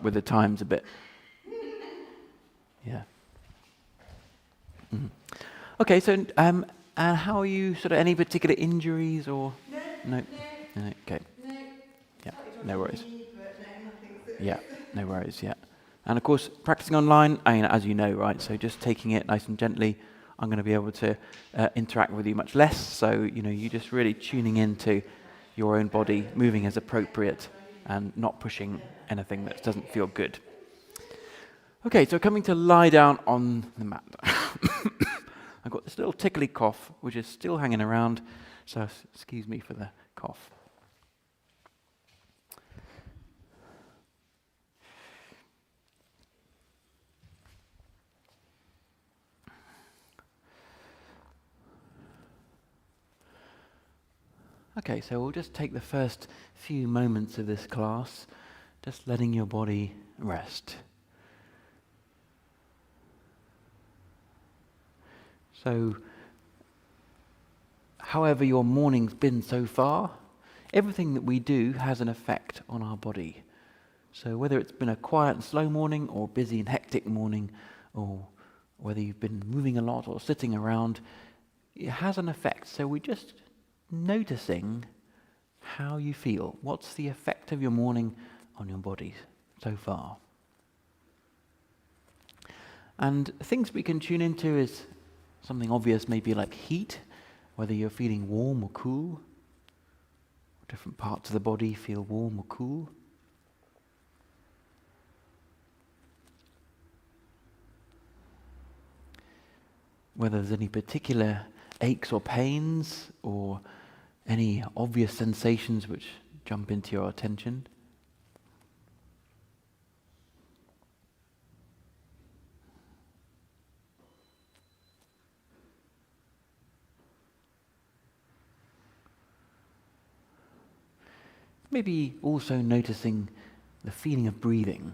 with the times a bit. Yeah. Mhm. Okay, so and how are you? Sort of any particular injuries or no? No. Okay. Yeah. No worries. Yeah. No worries. Yeah. And of course, practicing online, I mean, as you know, right? So just taking it nice and gently. I'm going to be able to interact with you much less. So you just really tuning into your own body, moving as appropriate, and not pushing anything that doesn't feel good. Okay, so coming to lie down on the mat. I've got this little tickly cough, which is still hanging around, so excuse me for the cough. Okay, so we'll just take the first few moments of this class, just letting your body rest. So, however your morning's been so far, everything that we do has an effect on our body. So whether it's been a quiet and slow morning or busy and hectic morning, or whether you've been moving a lot or sitting around, it has an effect. So we're just noticing how you feel. What's the effect of your morning on your body so far? And things we can tune into is something obvious, maybe like heat, whether you're feeling warm or cool. Different parts of the body feel warm or cool. Whether there's any particular aches or pains or any obvious sensations which jump into your attention. Maybe also noticing the feeling of breathing.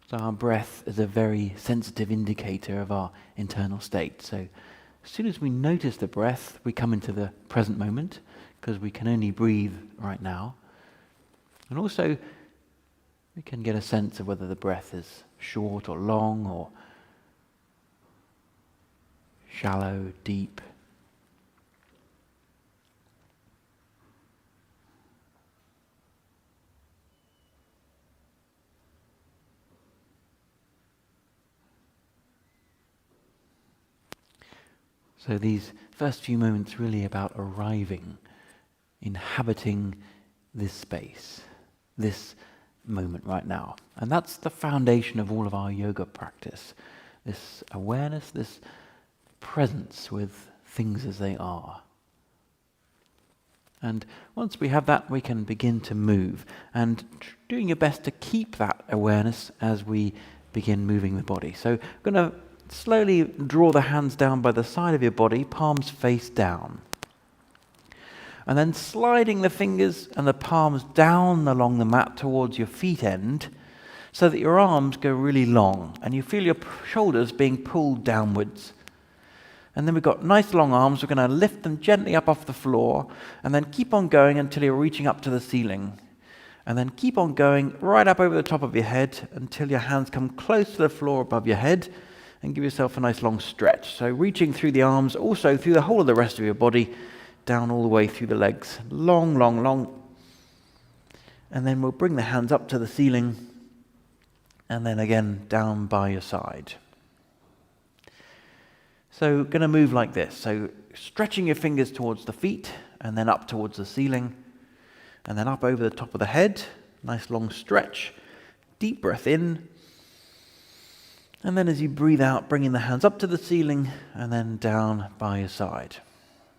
So our breath is a very sensitive indicator of our internal state. So as soon as we notice the breath, we come into the present moment, because we can only breathe right now. And also, we can get a sense of whether the breath is short or long, or shallow, deep. So these first few moments really about arriving, inhabiting this space, this moment right now. And that's the foundation of all of our yoga practice. This awareness, this presence with things as they are. And once we have that, we can begin to move. And doing your best to keep that awareness as we begin moving the body. So I'm going to slowly draw the hands down by the side of your body, palms face down. And then sliding the fingers and the palms down along the mat towards your feet end, so that your arms go really long and you feel your shoulders being pulled downwards. And then we've got nice long arms. We're going to lift them gently up off the floor and then keep on going until you're reaching up to the ceiling. And then keep on going right up over the top of your head until your hands come close to the floor above your head. And give yourself a nice long stretch. So reaching through the arms, also through the whole of the rest of your body, down all the way through the legs. Long, long, long. And then we'll bring the hands up to the ceiling, and then again down by your side. So going to move like this. So stretching your fingers towards the feet, and then up towards the ceiling, and then up over the top of the head. Nice long stretch. Deep breath in. And then as you breathe out, bringing the hands up to the ceiling and then down by your side.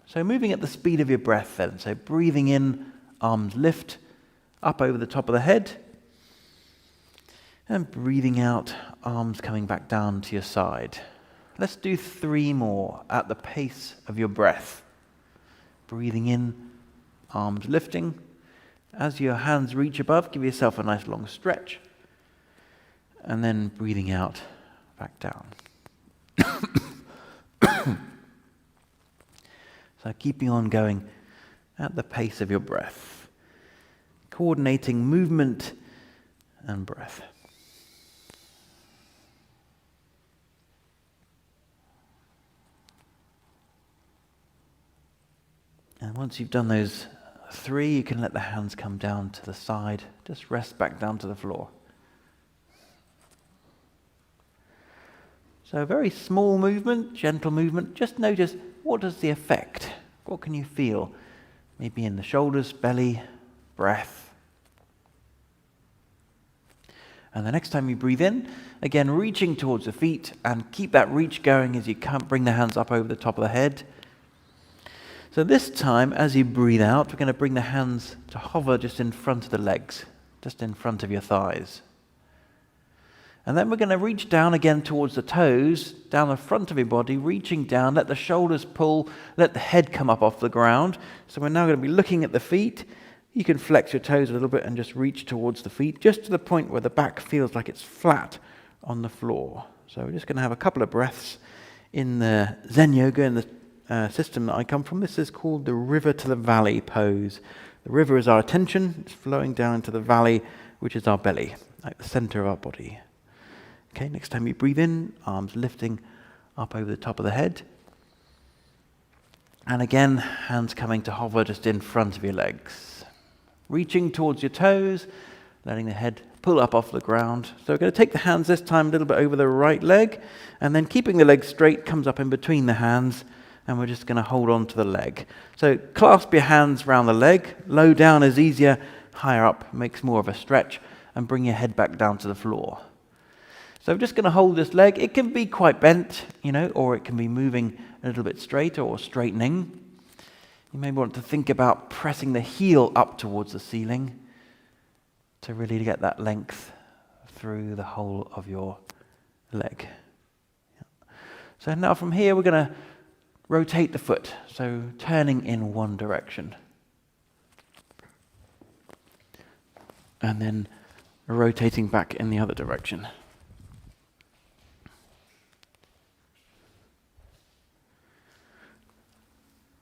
So moving at the speed of your breath then. So breathing in, arms lift, up over the top of the head. And breathing out, arms coming back down to your side. Let's do 3 more at the pace of your breath. Breathing in, arms lifting. As your hands reach above, give yourself a nice long stretch. And then breathing out, back down. So keeping on going at the pace of your breath. coordinating movement and breath. And once you've done those 3, you can let the hands come down to the side. Just rest back down to the floor. So a very small movement, gentle movement. Just notice, what does the effect? What can you feel? Maybe in the shoulders, belly, breath. And the next time you breathe in, again reaching towards the feet, and keep that reach going as you bring the hands up over the top of the head. So this time, as you breathe out, we're going to bring the hands to hover just in front of the legs, just in front of your thighs. And then we're going to reach down again towards the toes, down the front of your body, reaching down, let the shoulders pull, let the head come up off the ground. So we're now going to be looking at the feet. You can flex your toes a little bit and just reach towards the feet, just to the point where the back feels like it's flat on the floor. So we're just going to have a couple of breaths in the Zen Yoga, in the system that I come from. This is called the river to the valley pose. The river is our attention. It's flowing down into the valley, which is our belly, like the center of our body. Okay, next time you breathe in, arms lifting up over the top of the head. And again, hands coming to hover just in front of your legs. Reaching towards your toes, letting the head pull up off the ground. So we're going to take the hands this time a little bit over the right leg, and then keeping the leg straight comes up in between the hands, and we're just going to hold on to the leg. So clasp your hands around the leg. Low down is easier, higher up makes more of a stretch, and bring your head back down to the floor. So I'm just going to hold this leg. It can be quite bent, or it can be moving a little bit straighter or straightening. You may want to think about pressing the heel up towards the ceiling to really get that length through the whole of your leg. So now from here we're going to rotate the foot, so turning in one direction. And then rotating back in the other direction.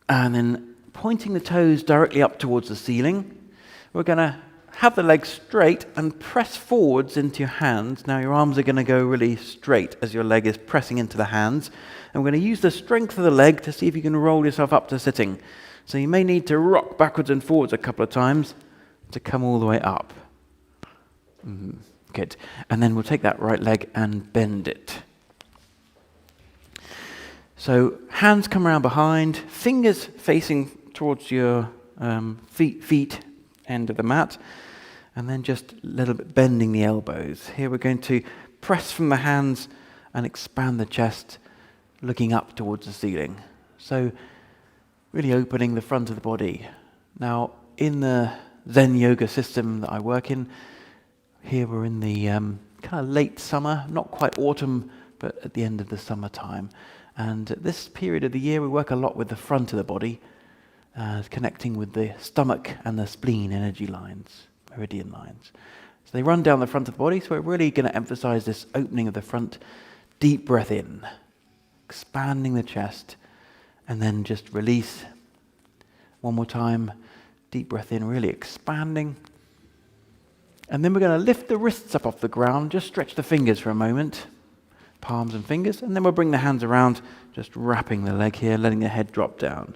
And then pointing the toes directly up towards the ceiling. We're going to have the legs straight and press forwards into your hands. Now your arms are going to go really straight as your leg is pressing into the hands. And we're going to use the strength of the leg to see if you can roll yourself up to sitting. So you may need to rock backwards and forwards a couple of times to come all the way up. Good. And then we'll take that right leg and bend it. So hands come around behind, fingers facing towards your feet end of the mat, and then just a little bit bending the elbows. Here we're going to press from the hands and expand the chest, looking up towards the ceiling. So really opening the front of the body. Now in the Zen Yoga system that I work in, here we're in the kind of late summer, not quite autumn, but at the end of the summertime. And at this period of the year, we work a lot with the front of the body, connecting with the stomach and the spleen energy lines, meridian lines. So they run down the front of the body, so we're really going to emphasize this opening of the front. Deep breath in, expanding the chest, and then just release. One more time, deep breath in, really expanding. And then we're going to lift the wrists up off the ground, just stretch the fingers for a moment. Palms and fingers, and then we'll bring the hands around, just wrapping the leg here, letting the head drop down.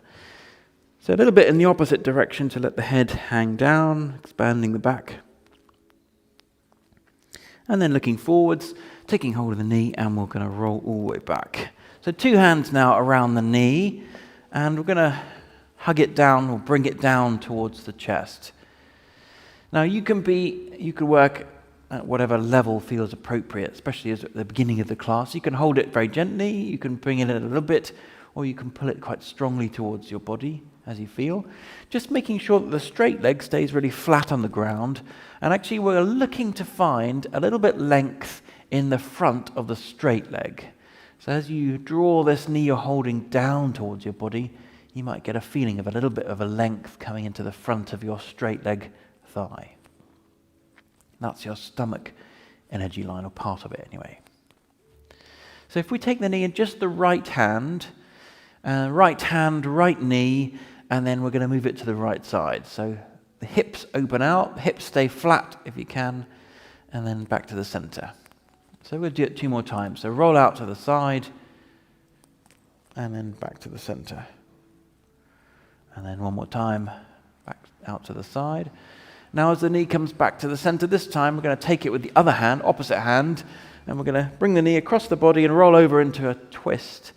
So a little bit in the opposite direction to let the head hang down, expanding the back. And then looking forwards, taking hold of the knee, and we're going to roll all the way back. So 2 hands now around the knee, and we're going to hug it down or bring it down towards the chest. Now you could work at whatever level feels appropriate, especially as at the beginning of the class. You can hold it very gently, you can bring it in a little bit, or you can pull it quite strongly towards your body as you feel. Just making sure that the straight leg stays really flat on the ground. And actually we're looking to find a little bit length in the front of the straight leg. So as you draw this knee you're holding down towards your body, you might get a feeling of a little bit of a length coming into the front of your straight leg thigh. That's your stomach energy line, or part of it anyway. So if we take the knee in just the right hand, right knee, and then we're going to move it to the right side. So the hips open out, hips stay flat if you can, and then back to the center. So we'll do it 2 more times. So roll out to the side, and then back to the center. And then 1 more time, back out to the side. Now as the knee comes back to the center, this time we're going to take it with the other hand, opposite hand, and we're going to bring the knee across the body and roll over into a twist.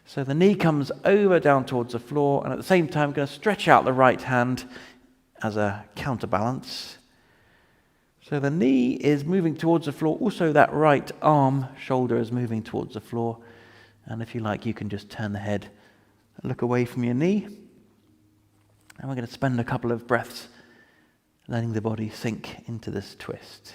So the knee comes over down towards the floor, and at the same time we're going to stretch out the right hand as a counterbalance. So the knee is moving towards the floor, also that right arm, shoulder is moving towards the floor. And if you like, you can just turn the head and look away from your knee. And we're going to spend a couple of breaths letting the body sink into this twist.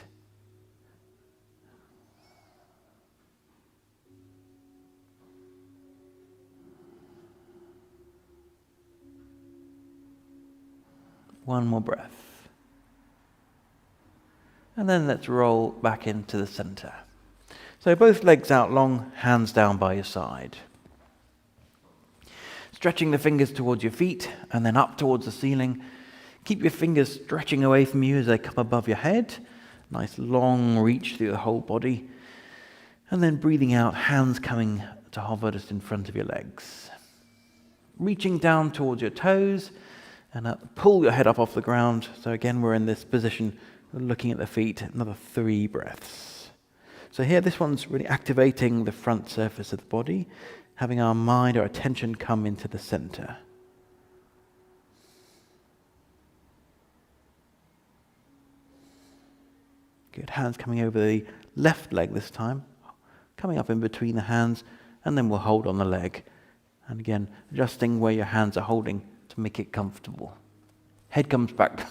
One more breath. And then let's roll back into the center. So both legs out long, hands down by your side. Stretching the fingers towards your feet and then up towards the ceiling. Keep your fingers stretching away from you as they come above your head. Nice long reach through the whole body. And then breathing out, hands coming to hover just in front of your legs. Reaching down towards your toes and pull your head up off the ground. So again, we're in this position looking at the feet. Another 3 breaths. So here, this one's really activating the front surface of the body, having our mind, our attention come into the center. Good. Hands coming over the left leg this time, coming up in between the hands, and then we'll hold on the leg. And again, adjusting where your hands are holding to make it comfortable. Head comes back,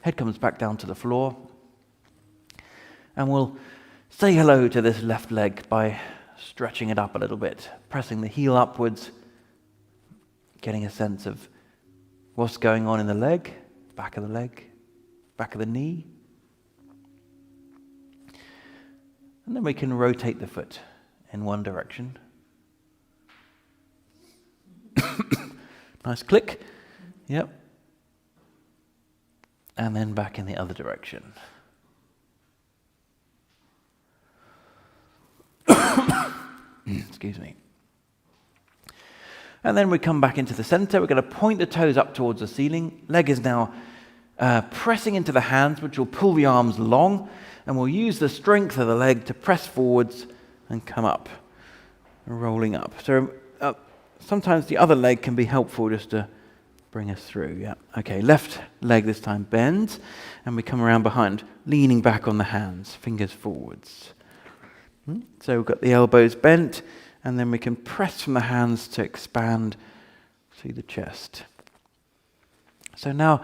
head comes back down to the floor. And we'll say hello to this left leg by stretching it up a little bit, pressing the heel upwards, getting a sense of what's going on in the leg, back of the knee. And then we can rotate the foot in one direction. Nice click. Yep. And then back in the other direction. Excuse me. And then we come back into the center. We're going to point the toes up towards the ceiling. Leg is now pressing into the hands, which will pull the arms long. And we'll use the strength of the leg to press forwards and come up, rolling up. So sometimes the other leg can be helpful just to bring us through. Yeah. Okay, left leg this time bends, and we come around behind, leaning back on the hands, fingers forwards. So we've got the elbows bent, and then we can press from the hands to expand through the chest. So now,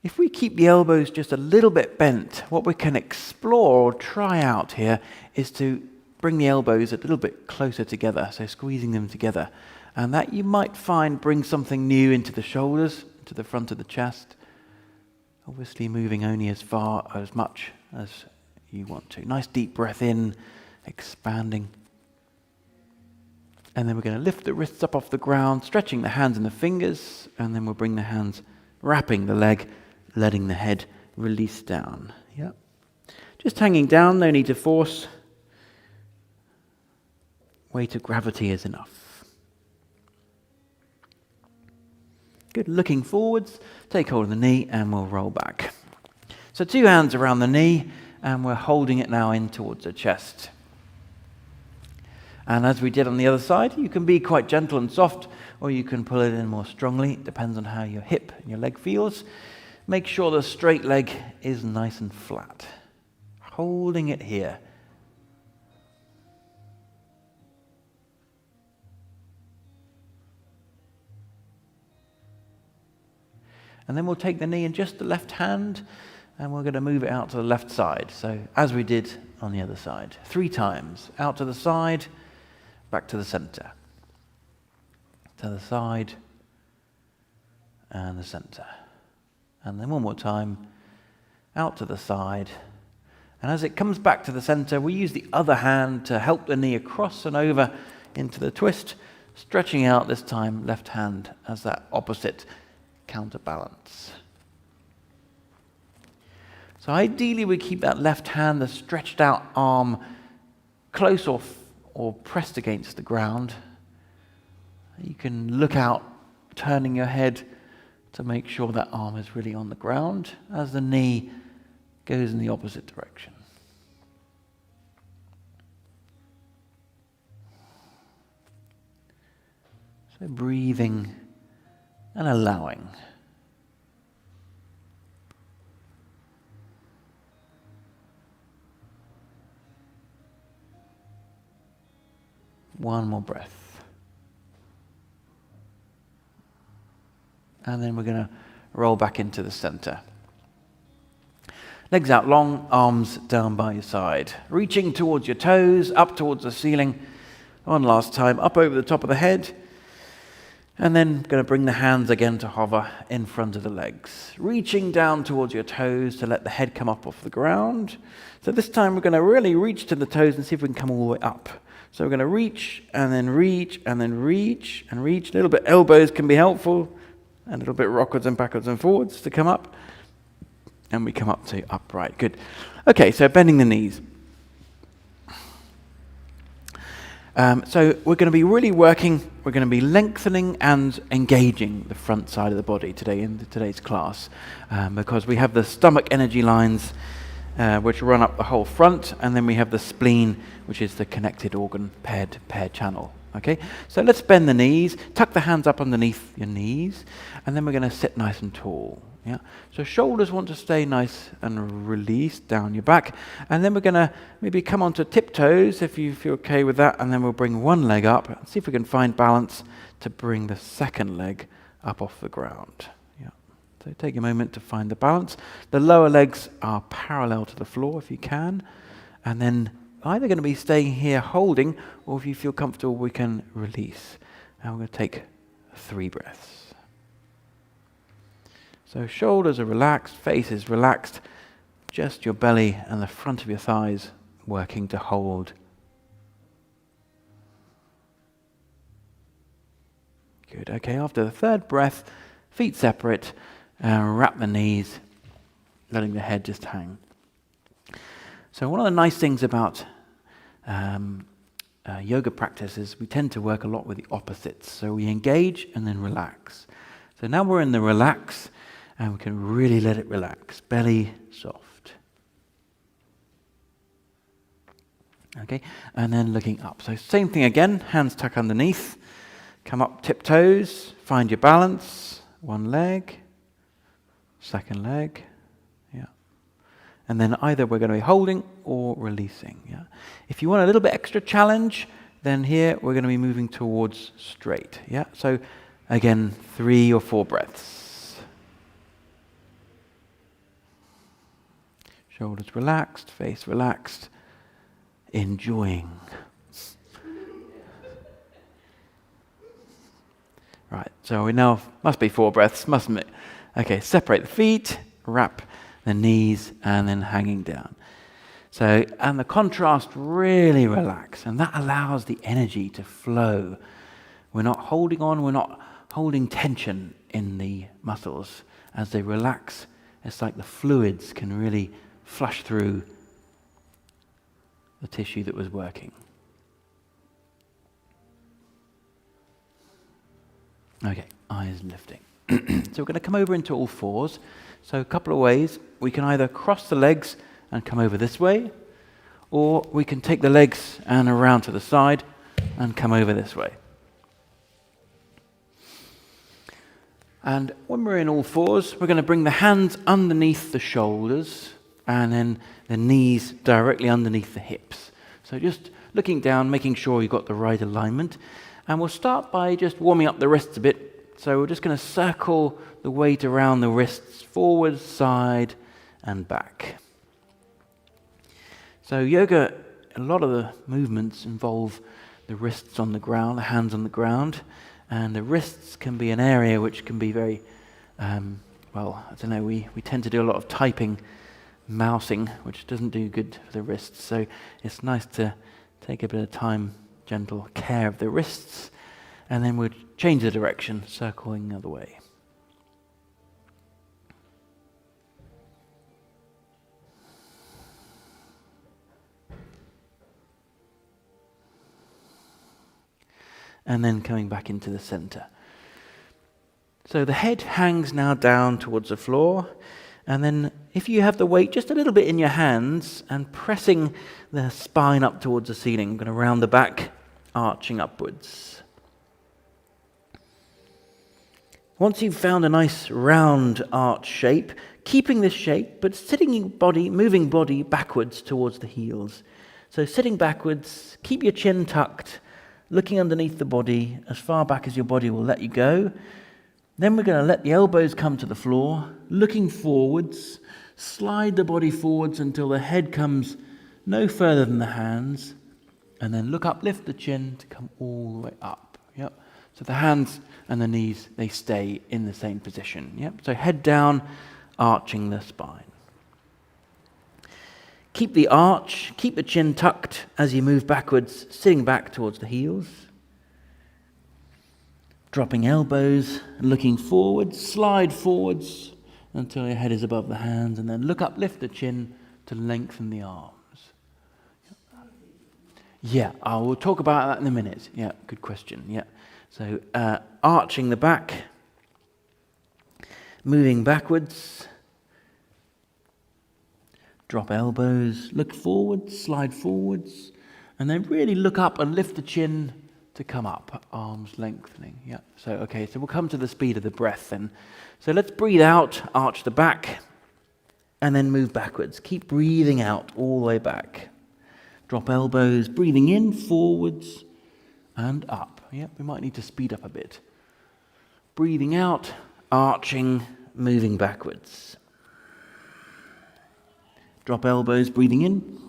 if we keep the elbows just a little bit bent, what we can explore or try out here is to bring the elbows a little bit closer together, so squeezing them together. And that you might find brings something new into the shoulders, to the front of the chest. Obviously moving only as much as you want to. Nice deep breath in, expanding. And then we're going to lift the wrists up off the ground, stretching the hands and the fingers, and then we'll bring the hands, wrapping the leg, letting the head release down. Yep. Just hanging down, no need to force. Weight of gravity is enough. Good. Looking forwards, take hold of the knee, and we'll roll back. So 2 hands around the knee, and we're holding it now in towards the chest. And as we did on the other side, you can be quite gentle and soft, or you can pull it in more strongly. It depends on how your hip and your leg feels. Make sure the straight leg is nice and flat. Holding it here. And then we'll take the knee in just the left hand, and we're going to move it out to the left side. So as we did on the other side. 3 times. Out to the side, back to the center. To the side, and the center. And then one more time, out to the side. And as it comes back to the center, we use the other hand to help the knee across and over into the twist, stretching out this time left hand as that opposite counterbalance. So ideally we keep that left hand, the stretched out arm, close or pressed against the ground. You can look out, turning your head to make sure that arm is really on the ground as the knee goes in the opposite direction. So breathing and allowing. One more breath. And then we're going to roll back into the center. Legs out long, arms down by your side. Reaching towards your toes, up towards the ceiling. One last time, up over the top of the head. And then going to bring the hands again to hover in front of the legs. Reaching down towards your toes to let the head come up off the ground. So this time we're going to really reach to the toes and see if we can come all the way up. So we're going to reach, and then reach, and then reach, and reach. A little bit elbows can be helpful. And a little bit backwards and forwards to come up. And we come up to upright. Good. Okay, so bending the knees. So we're going to be really working, we're going to be lengthening and engaging the front side of the body today in today's class, because we have the stomach energy lines which run up the whole front, and then we have the spleen, which is the connected organ paired channel. Okay, so let's bend the knees, tuck the hands up underneath your knees, and then we're going to sit nice and tall. Yeah. So shoulders want to stay nice and released down your back, and then we're going to maybe come onto tiptoes if you feel okay with that, and then we'll bring one leg up and see if we can find balance to bring the second leg up off the ground. Yeah. So take a moment to find the balance. The lower legs are parallel to the floor if you can, and then either going to be staying here holding, or if you feel comfortable we can release. And we're going to take 3 breaths. So shoulders are relaxed, face is relaxed, just your belly and the front of your thighs working to hold. Good, okay, after the 3rd breath, feet separate, wrap the knees, letting the head just hang. So one of the nice things about yoga practice is we tend to work a lot with the opposites. So we engage and then relax. So now we're in the relax, and we can really let it relax. Belly soft. Okay, and then looking up. So same thing again, hands tuck underneath. Come up tiptoes, find your balance. One leg, second leg. Yeah. And then either we're going to be holding or releasing. Yeah. If you want a little bit extra challenge, then here we're going to be moving towards straight. Yeah. So again, 3 or 4 breaths. Shoulders relaxed, face relaxed, enjoying. Right, so we now, must be 4 breaths, mustn't it? Okay, separate the feet, wrap the knees, and then hanging down. So, and the contrast, really relax, and that allows the energy to flow. We're not holding on, we're not holding tension in the muscles. As they relax, it's like the fluids can really flush through the tissue that was working. Okay, eyes lifting. So we're going to come over into all fours. So a couple of ways. We can either cross the legs and come over this way, or we can take the legs and around to the side and come over this way. And when we're in all fours, we're going to bring the hands underneath the shoulders, and then the knees directly underneath the hips. So just looking down, making sure you've got the right alignment. And we'll start by just warming up the wrists a bit. So we're just going to circle the weight around the wrists, forward, side, and back. So yoga, a lot of the movements involve the wrists on the ground, the hands on the ground. And the wrists can be an area which can be very, we tend to do a lot of typing, mousing, which doesn't do good for the wrists. So it's nice to take a bit of time, gentle care of the wrists, and then we'll change the direction, circling the other way. and then coming back into the center. So the head hangs now down towards the floor, and then if you have the weight just a little bit in your hands and pressing the spine up towards the ceiling, I'm going to round the back, arching upwards. Once you've found a nice round arch shape, keeping this shape, but moving body backwards towards the heels. So sitting backwards, keep your chin tucked, looking underneath the body as far back as your body will let you go. Then we're going to let the elbows come to the floor, looking forwards, slide the body forwards until the head comes no further than the hands, and then look up, lift the chin to come all the way up. Yep. So the hands and the knees, they stay in the same position. Yep. So head down, arching the spine. Keep the arch, keep the chin tucked as you move backwards, sitting back towards the heels. Dropping elbows, looking forwards, slide forwards until your head is above the hands, and then look up, lift the chin to lengthen the arms. Yeah, I will talk about that in a minute. Yeah, good question. Yeah. So arching the back, moving backwards, drop elbows, look forwards, slide forwards, and then really look up and lift the chin to come up, arms lengthening. Yeah. So okay, so we'll come to the speed of the breath then. So let's breathe out, arch the back, and then move backwards. Keep breathing out all the way back. Drop elbows, breathing in, forwards, and up. Yep, we might need to speed up a bit. Breathing out, arching, moving backwards. Drop elbows, breathing in,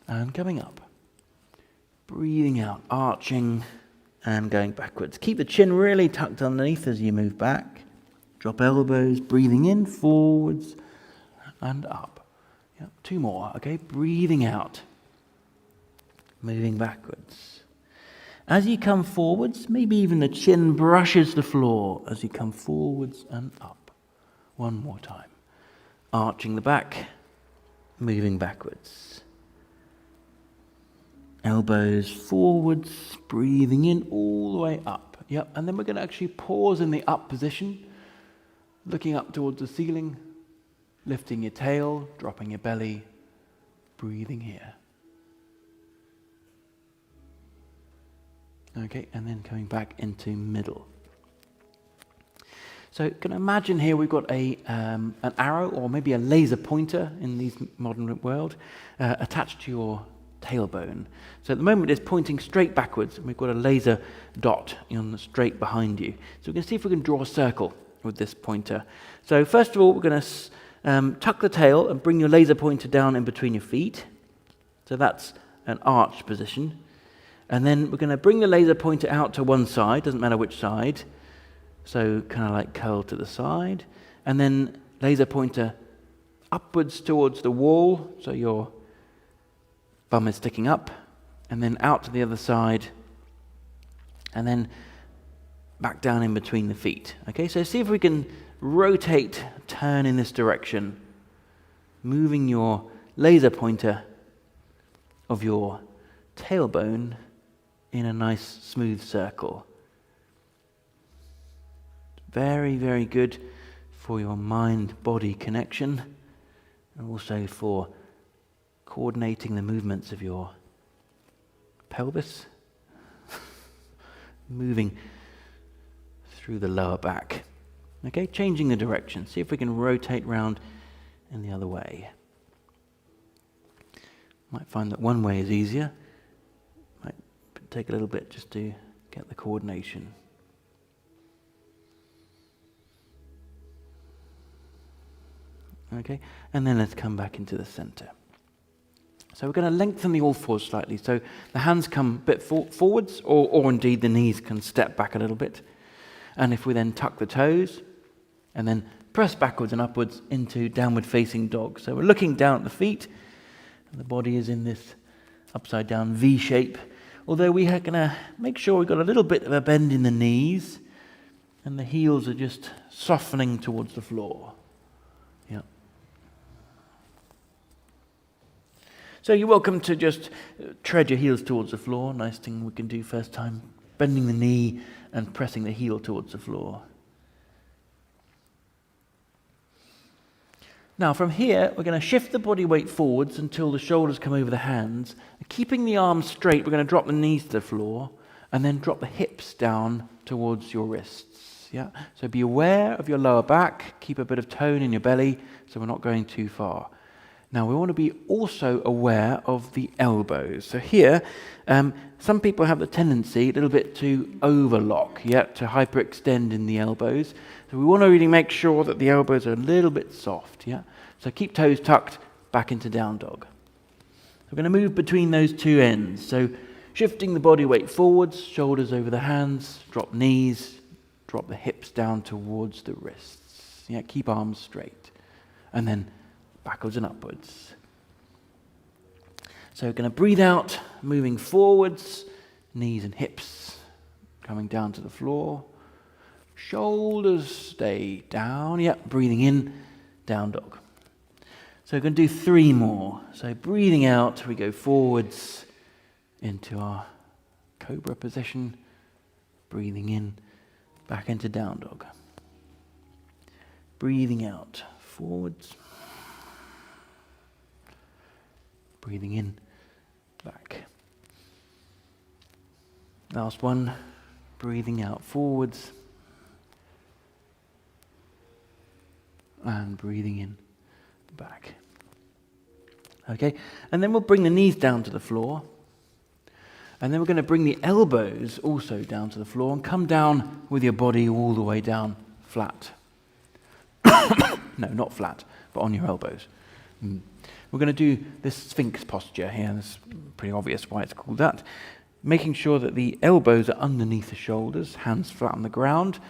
and coming up. Breathing out, arching, and going backwards. Keep the chin really tucked underneath as you move back. Drop elbows, breathing in, forwards, and up. Yep, 2 more, okay? Breathing out, moving backwards. As you come forwards, maybe even the chin brushes the floor as you come forwards and up. 1 more time. Arching the back, moving backwards. Elbows forwards, breathing in all the way up. Yep, and then we're going to actually pause in the up position, looking up towards the ceiling, lifting your tail, dropping your belly, breathing here. Okay, and then coming back into middle. So you can imagine here we've got an arrow or maybe a laser pointer in this modern world attached to your tailbone. So at the moment it's pointing straight backwards, and we've got a laser dot straight behind you. So we can see if we can draw a circle with this pointer. So first of all, we're going to tuck the tail and bring your laser pointer down in between your feet. So that's an arch position. And then we're going to bring the laser pointer out to one side, doesn't matter which side. So kind of like curl to the side. And then laser pointer upwards towards the wall, so your bum is sticking up. And then out to the other side. And then back down in between the feet. Okay, so see if we can rotate, turn in this direction, moving your laser pointer of your tailbone in a nice smooth circle. Very, very good for your mind-body connection, and also for coordinating the movements of your pelvis, moving through the lower back. Okay, changing the direction. See if we can rotate round in the other way. Might find that one way is easier. Might take a little bit just to get the coordination. Okay, and then let's come back into the center. So we're going to lengthen the all fours slightly. So the hands come a bit forwards, or indeed the knees can step back a little bit. And if we then tuck the toes, and then press backwards and upwards into downward facing dog. So we're looking down at the feet, and the body is in this upside down V shape. Although we are going to make sure we've got a little bit of a bend in the knees, and the heels are just softening towards the floor. So you're welcome to just tread your heels towards the floor. Nice thing we can do first time. Bending the knee and pressing the heel towards the floor. Now from here, we're going to shift the body weight forwards until the shoulders come over the hands. Keeping the arms straight, we're going to drop the knees to the floor and then drop the hips down towards your wrists. Yeah. So be aware of your lower back. Keep a bit of tone in your belly so we're not going too far. Now we want to be also aware of the elbows. So here, some people have the tendency a little bit to overlock, to hyperextend in the elbows. So we want to really make sure that the elbows are a little bit soft, So keep toes tucked back into down dog. So we're going to move between those two ends. So shifting the body weight forwards, shoulders over the hands, drop knees, drop the hips down towards the wrists. Keep arms straight. And then backwards and upwards. So we're going to breathe out, moving forwards, knees and hips coming down to the floor. Shoulders stay down. Breathing in, down dog. So we're going to do 3 more. So breathing out, we go forwards into our cobra position. Breathing in, back into down dog. Breathing out, forwards. Breathing in, back. Last one, breathing out forwards. And breathing in, back. Okay, and then we'll bring the knees down to the floor. And then we're going to bring the elbows also down to the floor and come down with your body all the way down flat. No, not flat, but on your elbows. We're going to do this Sphinx posture here. It's pretty obvious why it's called that. Making sure that the elbows are underneath the shoulders, hands flat on the ground,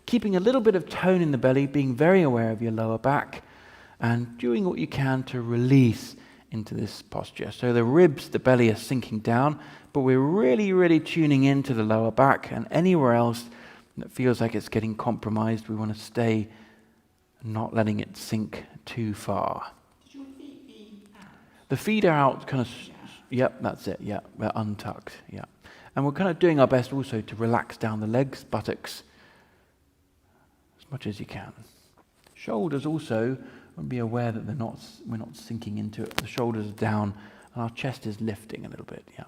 keeping a little bit of tone in the belly, being very aware of your lower back, and doing what you can to release into this posture. So the ribs, the belly are sinking down, but we're really, really tuning into the lower back, and anywhere else that feels like it's getting compromised, we want to stay not letting it sink too far. The feet are out, kind of, that's it, we're untucked, And we're kind of doing our best also to relax down the legs, buttocks, as much as you can. Shoulders also, be aware that we're not sinking into it. The shoulders are down, and our chest is lifting a little bit, So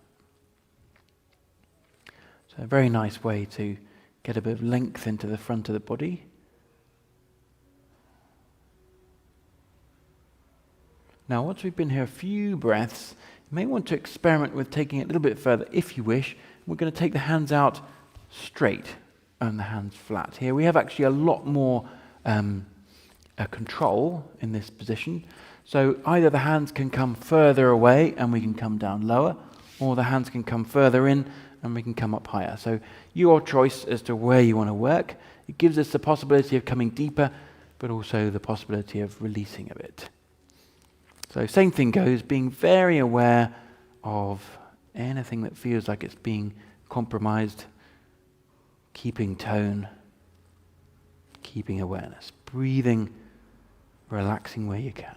a very nice way to get a bit of length into the front of the body. Now, once we've been here a few breaths, you may want to experiment with taking it a little bit further if you wish. We're going to take the hands out straight and the hands flat. Here we have actually a lot more control in this position. So either the hands can come further away and we can come down lower, or the hands can come further in and we can come up higher. So your choice as to where you want to work. It gives us the possibility of coming deeper, but also the possibility of releasing a bit. So same thing goes, being very aware of anything that feels like it's being compromised, keeping tone, keeping awareness, breathing, relaxing where you can.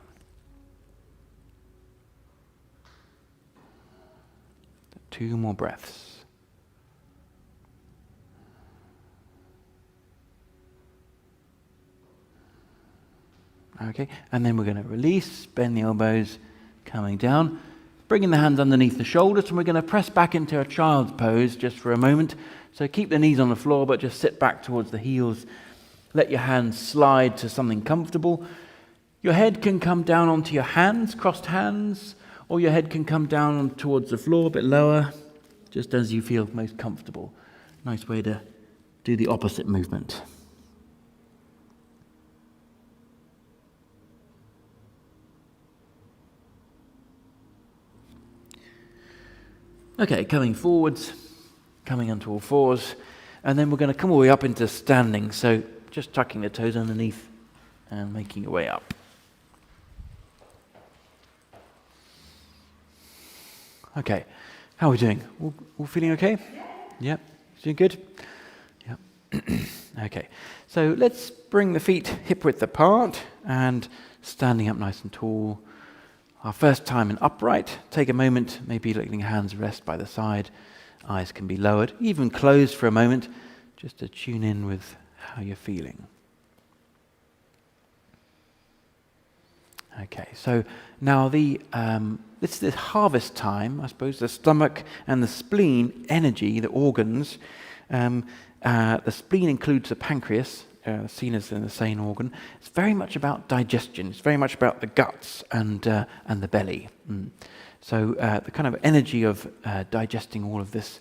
Two more breaths. Okay, and then we're going to release, bend the elbows, coming down, bringing the hands underneath the shoulders, and we're going to press back into a child's pose just for a moment. So keep the knees on the floor, but just sit back towards the heels. Let your hands slide to something comfortable. Your head can come down onto your hands, crossed hands, or your head can come down towards the floor, a bit lower, just as you feel most comfortable. Nice way to do the opposite movement. Okay, coming forwards, coming onto all fours, and then we're going to come all the way up into standing. So just tucking the toes underneath and making your way up. Okay, how are we doing? All feeling okay? Yeah. Doing good? Yeah. Okay, so let's bring the feet hip width apart and standing up nice and tall. Our first time in upright, take a moment, maybe letting your hands rest by the side. Eyes can be lowered, even closed for a moment, just to tune in with how you're feeling. Okay, so now it's the harvest time, I suppose. The stomach and the spleen energy, the organs. The spleen includes the pancreas, seen as an insane organ. It's very much about digestion. It's very much about the guts and the belly. So the kind of energy of digesting all of this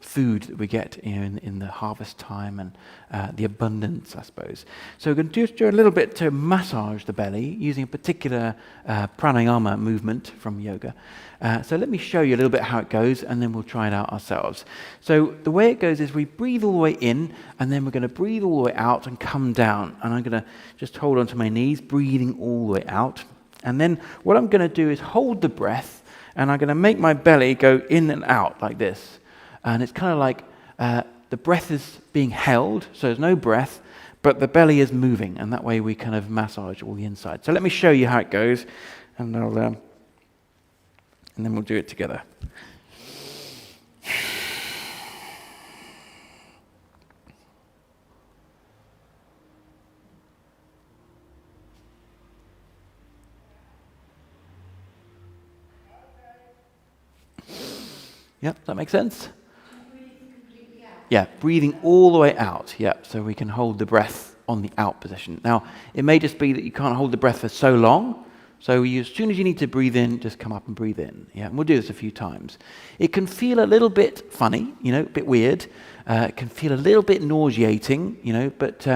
food that we get in the harvest time and the abundance, I suppose. So we're going to just do a little bit to massage the belly using a particular pranayama movement from yoga. So let me show you a little bit how it goes, and then we'll try it out ourselves. So the way it goes is we breathe all the way in, and then we're going to breathe all the way out and come down. And I'm going to just hold onto my knees, breathing all the way out. And then what I'm going to do is hold the breath, and I'm going to make my belly go in and out like this. And it's kind of like the breath is being held, so there's no breath, but the belly is moving, and that way we kind of massage all the inside. So let me show you how it goes, and then we'll do it together. Yep, does that make sense? Yeah, breathing all the way out. Yeah, so we can hold the breath on the out position. Now, it may just be that you can't hold the breath for so long. So as soon as you need to breathe in, just come up and breathe in. Yeah, and we'll do this a few times. It can feel a little bit funny, a bit weird. It can feel a little bit nauseating, but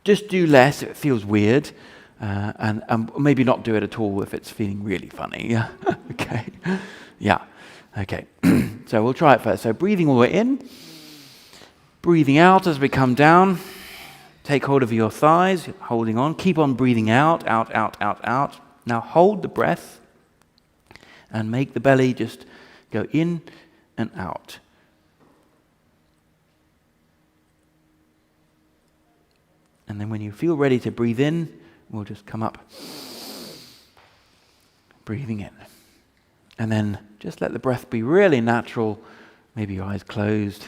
just do less if it feels weird. And maybe not do it at all if it's feeling really funny. Yeah, okay. Yeah, okay. So we'll try it first. So breathing all the way in. Breathing out as we come down. Take hold of your thighs, holding on. Keep on breathing out, out, out, out, out. Now hold the breath and make the belly just go in and out. And then when you feel ready to breathe in, we'll just come up, breathing in. And then just let the breath be really natural, maybe your eyes closed.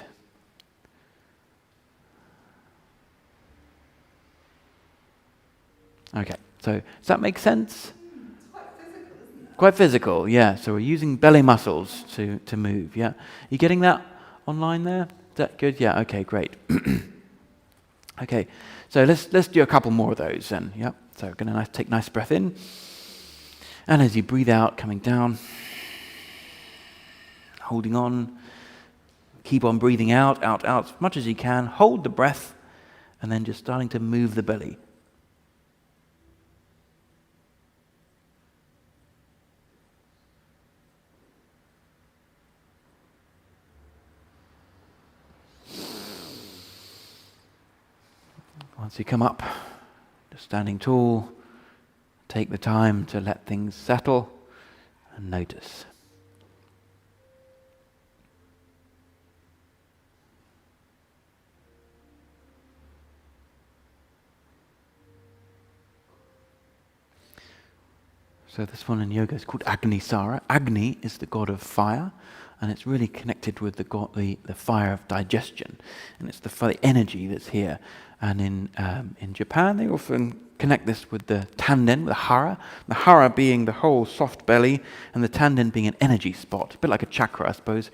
Okay, so does that make sense? It's quite physical, isn't it? Quite physical, yeah. So we're using belly muscles to move, yeah. You getting that online there? Is that good? Yeah, okay, great. Okay, so let's do a couple more of those then, yeah. So we're going to take a nice breath in. And as you breathe out, coming down, holding on. Keep on breathing out, out, out as much as you can. Hold the breath, and then just starting to move the belly. Once you come up, just standing tall, take the time to let things settle and notice. So this one in yoga is called Agni Sara. Agni is the god of fire, and it's really connected with the fire of digestion, and it's the energy that's here. And in Japan, they often connect this with the tanden, the hara being the whole soft belly, and the tanden being an energy spot, a bit like a chakra, I suppose,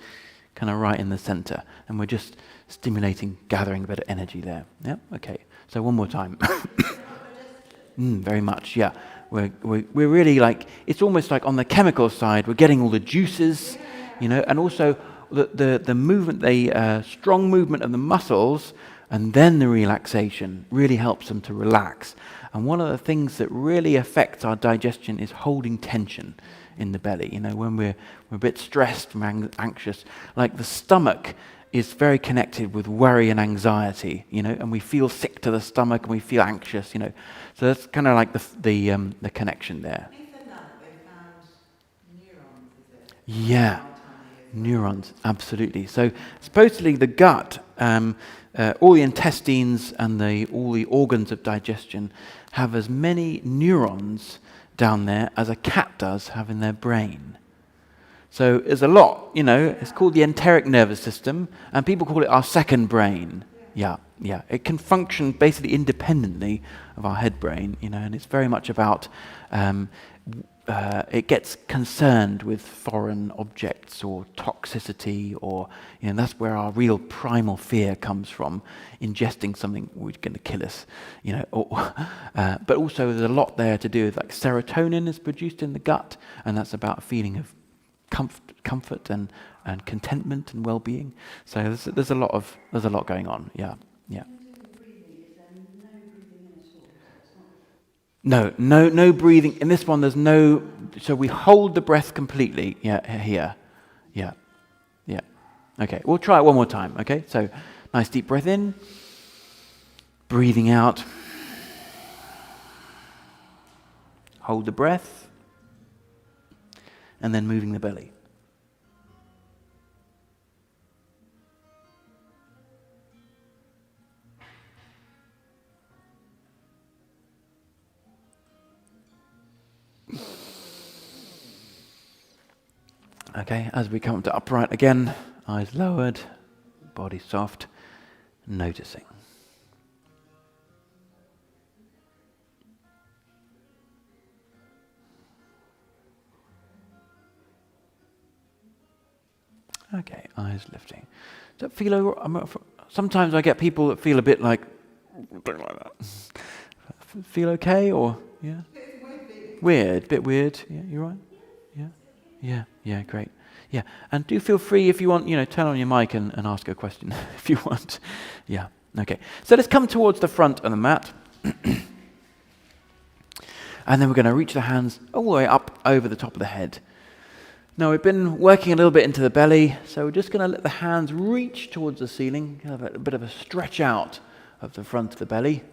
kind of right in the center. And we're just stimulating, gathering a bit of energy there. Yeah, okay. So one more time. Very much, yeah. We're really like, it's almost like on the chemical side, we're getting all the juices, and also the movement, the strong movement of the muscles, and then the relaxation really helps them to relax. And one of the things that really affects our digestion is holding tension in the belly. When we're a bit stressed, we're anxious, like the stomach is very connected with worry and anxiety, and we feel sick to the stomach and we feel anxious, So that's kind of like the connection there. I think they found neurons, is it? Yeah, neurons, absolutely. So supposedly the gut, all the intestines and all the organs of digestion have as many neurons down there as a cat does have in their brain. So there's a lot, it's called the enteric nervous system, and people call it our second brain. Yeah. It can function basically independently of our head brain, and it's very much about, it gets concerned with foreign objects or toxicity, or, that's where our real primal fear comes from, ingesting something which is going to kill us, but also there's a lot there to do with, like, serotonin is produced in the gut, and that's about a feeling of comfort and contentment and well-being. So there's a lot going on. Yeah. No breathing. In this one, there's no. So we hold the breath completely. Yeah, here. Yeah. Okay, we'll try it one more time. Okay, so nice deep breath in, breathing out. Hold the breath, and then moving the belly. Okay, as we come to upright again, eyes lowered, body soft, noticing. Okay, eyes lifting. Does that feel? Sometimes I get people that feel a bit like that. Feel okay, or yeah? Weird, bit weird. Yeah, you right? Yeah, great. Yeah, and do feel free if you want, turn on your mic and ask a question if you want. Yeah, okay. So let's come towards the front of the mat. And then we're going to reach the hands all the way up over the top of the head. Now we've been working a little bit into the belly, so we're just going to let the hands reach towards the ceiling, have a bit of a stretch out of the front of the belly.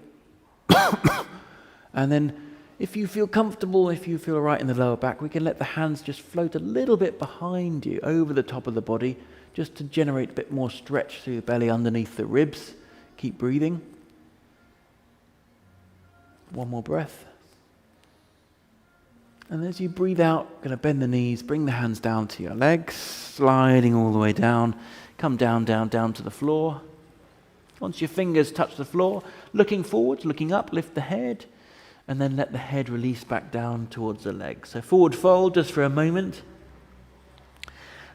And then if you feel comfortable, if you feel right in the lower back, we can let the hands just float a little bit behind you, over the top of the body, just to generate a bit more stretch through the belly underneath the ribs. Keep breathing. One more breath. And as you breathe out, going to bend the knees, bring the hands down to your legs, sliding all the way down. Come down to the floor. Once your fingers touch the floor, looking forwards, looking up, lift the head. And then let the head release back down towards the legs. So forward fold just for a moment.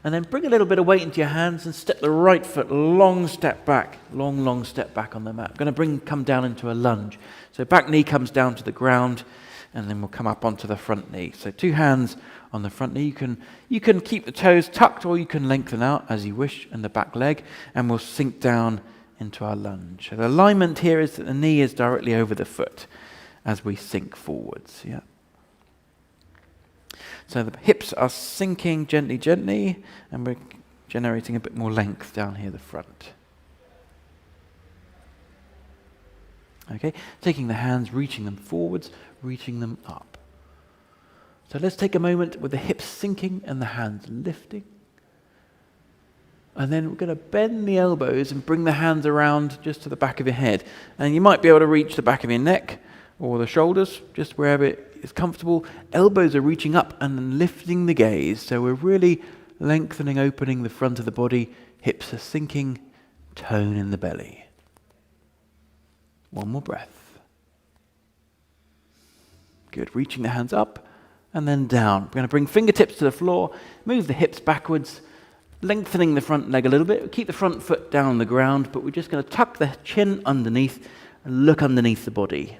And then bring a little bit of weight into your hands and step the right foot, long step back on the mat. I'm going to come down into a lunge. So back knee comes down to the ground, and then we'll come up onto the front knee. So 2 hands on the front knee. You can keep the toes tucked, or you can lengthen out as you wish, and the back leg, and we'll sink down into our lunge. So the alignment here is that the knee is directly over the foot as we sink forwards, yeah. So the hips are sinking gently, and we're generating a bit more length down here the front. Okay, taking the hands, reaching them forwards, reaching them up. So let's take a moment with the hips sinking and the hands lifting. And then we're going to bend the elbows and bring the hands around just to the back of your head. And you might be able to reach the back of your neck, or the shoulders, just wherever it is comfortable. Elbows are reaching up and then lifting the gaze. So we're really lengthening, opening the front of the body. Hips are sinking, tone in the belly. One more breath. Good, reaching the hands up and then down. We're going to bring fingertips to the floor, move the hips backwards, lengthening the front leg a little bit. Keep the front foot down on the ground, but we're just going to tuck the chin underneath and look underneath the body.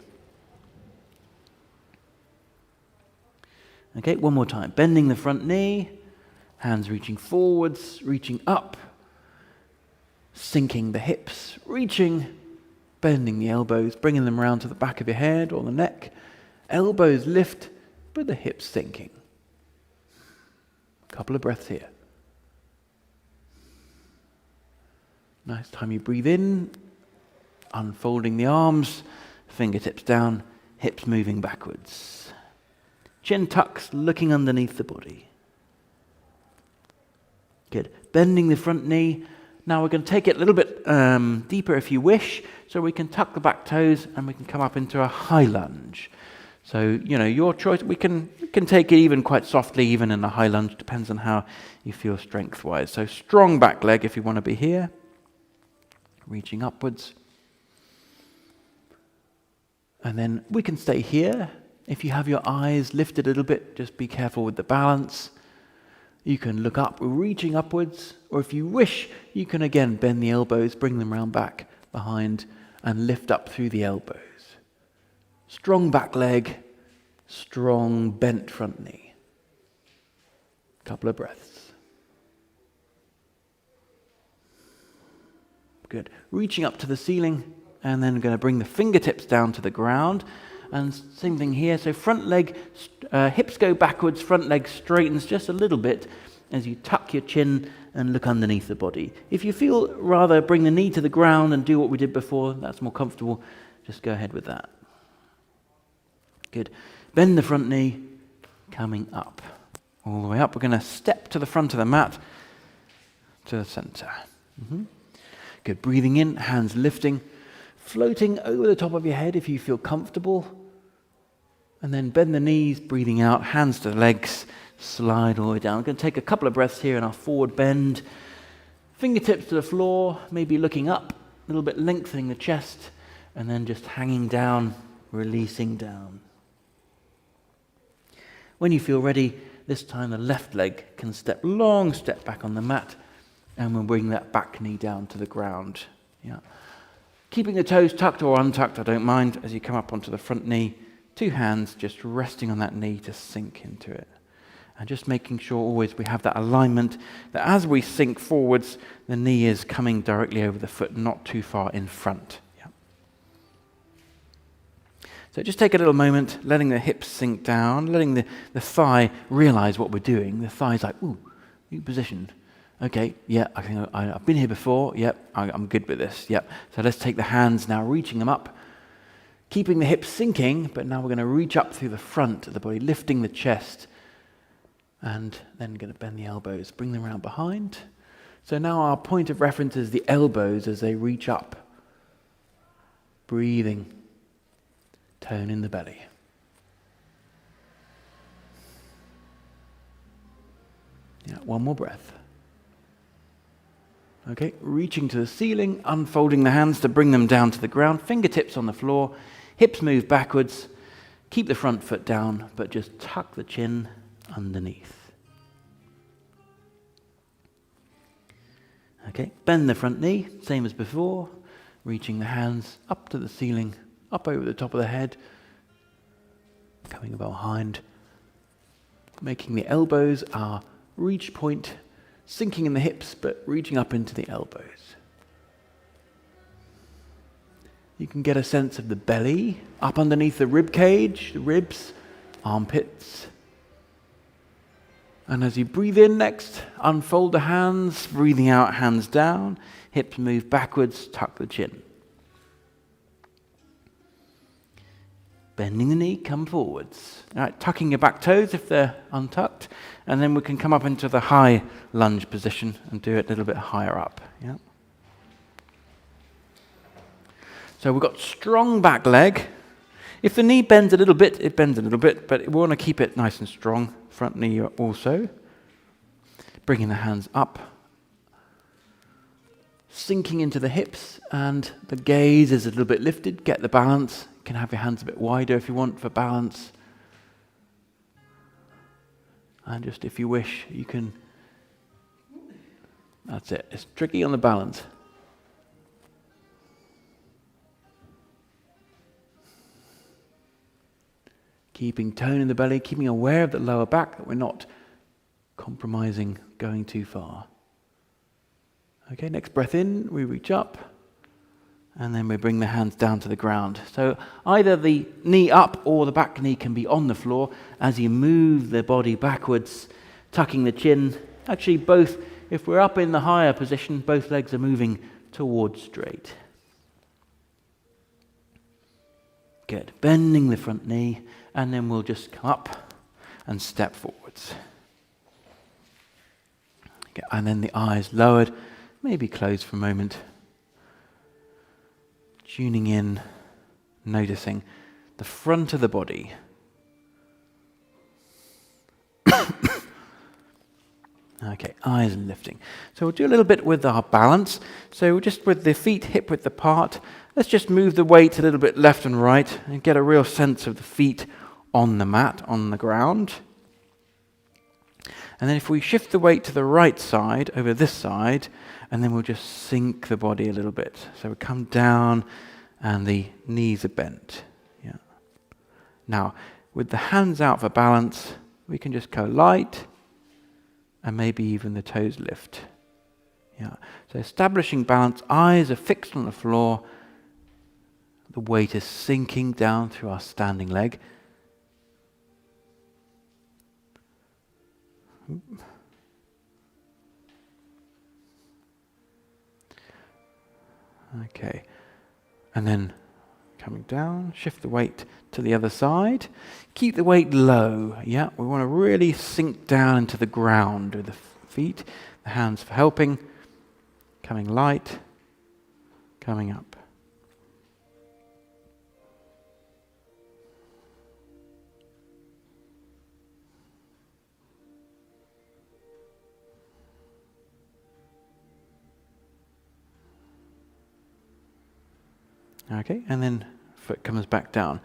Okay, one more time. Bending the front knee, hands reaching forwards, reaching up, sinking the hips, reaching, bending the elbows, bringing them around to the back of your head or the neck. Elbows lift, but the hips sinking. Couple of breaths here. Nice time you breathe in, unfolding the arms, fingertips down, hips moving backwards. Chin tucks, looking underneath the body. Good. Bending the front knee. Now we're going to take it a little bit deeper if you wish. So we can tuck the back toes and we can come up into a high lunge. So, your choice. We can take it even quite softly, even in a high lunge, depends on how you feel strength-wise. So strong back leg if you want to be here, reaching upwards. And then we can stay here. If you have your eyes lifted a little bit, just be careful with the balance. You can look up, reaching upwards, or if you wish, you can again bend the elbows, bring them round back behind, and lift up through the elbows. Strong back leg, strong bent front knee. Couple of breaths. Good. Reaching up to the ceiling, and then going to bring the fingertips down to the ground. And same thing here. So front leg, hips go backwards, front leg straightens just a little bit as you tuck your chin and look underneath the body. If you feel rather bring the knee to the ground and do what we did before, that's more comfortable, just go ahead with that. Good. Bend the front knee, coming up. All the way up. We're going to step to the front of the mat, to the center. Good. Breathing in, hands lifting. Floating over the top of your head if you feel comfortable. And then bend the knees, breathing out, hands to the legs, slide all the way down. We're going to take a couple of breaths here in our forward bend. Fingertips to the floor, maybe looking up, a little bit lengthening the chest, and then just hanging down, releasing down. When you feel ready, this time the left leg can long step back on the mat, and we'll bring that back knee down to the ground. Yeah. Keeping the toes tucked or untucked, I don't mind, as you come up onto the front knee. 2 hands just resting on that knee to sink into it. And just making sure always we have that alignment, that as we sink forwards, the knee is coming directly over the foot, not too far in front. Yeah. So just take a little moment, letting the hips sink down, letting the thigh realize what we're doing. The thigh's like, ooh, new position. Okay, yeah, I think I've been here before. Yep, I'm good with this. Yep. So let's take the hands now, reaching them up, keeping the hips sinking, but now we're going to reach up through the front of the body, lifting the chest, and then going to bend the elbows, bring them around behind. So now our point of reference is the elbows as they reach up. Breathing, tone in the belly. Yeah, one more breath. Okay, reaching to the ceiling, unfolding the hands to bring them down to the ground, fingertips on the floor, hips move backwards, keep the front foot down, but just tuck the chin underneath. Okay, bend the front knee, same as before, reaching the hands up to the ceiling, up over the top of the head, coming behind, making the elbows our reach point, sinking in the hips, but reaching up into the elbows. You can get a sense of the belly, up underneath the rib cage, the ribs, armpits. And as you breathe in next, unfold the hands, breathing out, hands down, hips move backwards, tuck the chin. Bending the knee, come forwards. All right, tucking your back toes if they're untucked, and then we can come up into the high lunge position and do it a little bit higher up. Yeah. So we've got strong back leg. If the knee bends a little bit, it bends a little bit, but we want to keep it nice and strong. Front knee also. Bringing the hands up. Sinking into the hips, and the gaze is a little bit lifted. Get the balance. You can have your hands a bit wider if you want for balance. And just if you wish, you can... That's it. It's tricky on the balance. Keeping tone in the belly, keeping aware of the lower back, that we're not compromising, going too far. Okay, next breath in, we reach up, and then we bring the hands down to the ground. So either the knee up or the back knee can be on the floor as you move the body backwards, tucking the chin. Actually, both, if we're up in the higher position, both legs are moving towards straight. Good. Bending the front knee, and then we'll just come up and step forwards. Okay, and then the eyes lowered, maybe closed for a moment. Tuning in, noticing the front of the body, Okay, eyes and lifting. So we'll do a little bit with our balance. So just with the feet hip width apart, let's just move the weight a little bit left and right and get a real sense of the feet on the mat, on the ground. And then if we shift the weight to the right side, over this side, and then we'll just sink the body a little bit. So we come down and the knees are bent. Yeah. Now, with the hands out for balance, we can just go light and maybe even the toes lift. Yeah. So establishing balance, eyes are fixed on the floor. The weight is sinking down through our standing leg. Okay, and then coming down, shift the weight to the other side. Keep the weight low, yeah? We want to really sink down into the ground with the feet, the hands for helping, coming light, coming up. Okay, and then foot comes back down